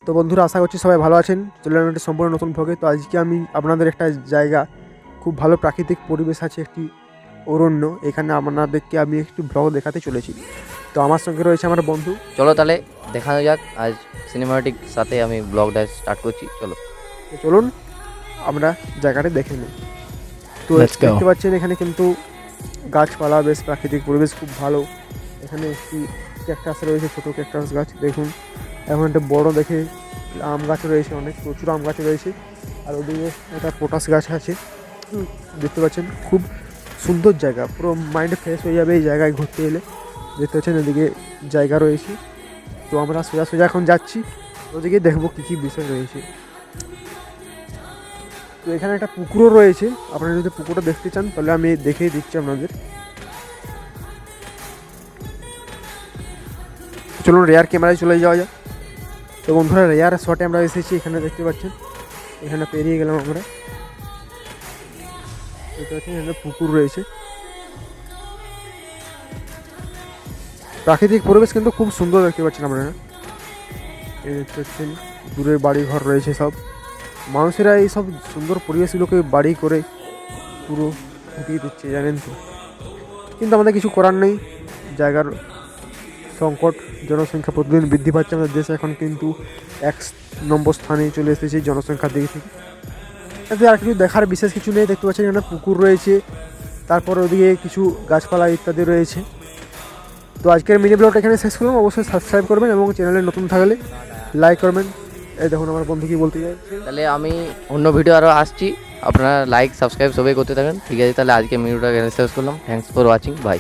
তো বন্ধুরা, আশা করছি সবাই ভালো আছেন। চলে এলাম একটা সম্পূর্ণ নতুন ভ্লগে। তো আজকে আমি আপনাদের একটা জায়গা, খুব ভালো প্রাকৃতিক পরিবেশ আছে, একটি অরণ্য, এখানে আপনাদেরকে আমি একটি ব্লগ দেখাতে চলেছি। তো আমার সঙ্গে রয়েছে আমার বন্ধু। চলো তাহলে দেখানো যাক। আজ সিনেমাটিক সাথে আমি ব্লগটা স্টার্ট করছি। চলো। তো চলুন আমরা জায়গাটা দেখে নিই। তো Let's go. দেখতে পাচ্ছেন এখানে কিন্তু গাছপালা, বেশ প্রাকৃতিক পরিবেশ খুব ভালো। এখানে একটি ক্যাকটাস রয়েছে, ছোটো ক্যাকটাস গাছ দেখুন। এখন একটা বড় দেখে আম গাছ রয়েছে, অনেক প্রচুর আম গাছ রয়েছে। আর ওদিকে একটা পটাশ গাছ আছে, দেখতে পাচ্ছেন। খুব সুন্দর জায়গা, পুরো মাইন্ড ফ্রেশ হয়ে যাবে এই জায়গায় ঘুরতে এলে। দেখতে পাচ্ছেন এদিকে জায়গা রয়েছে। তো আমরা সোজা সোজা এখন যাচ্ছি, ওদিকে দেখবো কী কী বিষয় রয়েছে। তো এখানে একটা পুকুরও রয়েছে, আপনারা যদি পুকুরটা দেখতে চান তাহলে আমি দেখিয়ে দিচ্ছি আপনাদের। চলুন রেয়ার ক্যামেরায় চলে যাওয়া যাক। তো বন্ধুরা, রেয়ার শটে আমরা এসেছি, এখানে দেখতে পাচ্ছেন। এখানে পেরিয়ে গেলাম আমরা, দেখতে পাচ্ছেন এখানে পুকুর রয়েছে। প্রাকৃতিক পরিবেশ কিন্তু খুব সুন্দর, দেখতে পাচ্ছেন আপনারা। এই দেখতে পাচ্ছেন দূরে বাড়ি ঘর রয়েছে সব। মানুষেরা এই সব সুন্দর পরিবেশগুলোকে বাড়ি করে পুরো ফুটিয়ে দিচ্ছে, জানেন তো। কিন্তু আমাদের কিছু করার নেই, জায়গার সংকট, জনসংখ্যা প্রতিদিন বৃদ্ধি পাচ্ছে আমাদের দেশে। এখন কিন্তু 1 নম্বর স্থানে চলে এসেছে জনসংখ্যার দিক থেকে। এতে আর কিছু দেখার বিশেষ কিছু নেই। দেখতে পাচ্ছেন এখানে পুকুর রয়েছে, তারপর ওদিকে কিছু গাছপালা ইত্যাদি রয়েছে। তো আজকের মিনি ব্লগটা এখানে শেষ করলাম। অবশ্যই সাবস্ক্রাইব করবেন এবং চ্যানেলে নতুন থাকলে লাইক করবেন। এই দেখুন আমার বন্ধু কি বলতে চাইছে। তাহলে আমি অন্য ভিডিও আরও আসছি, আপনারা লাইক সাবস্ক্রাইব সবাই করতে থাকেন। ঠিক আছে, তাহলে আজকে ভিডিওটা এখানে শেষ করলাম। Thanks for watching, by.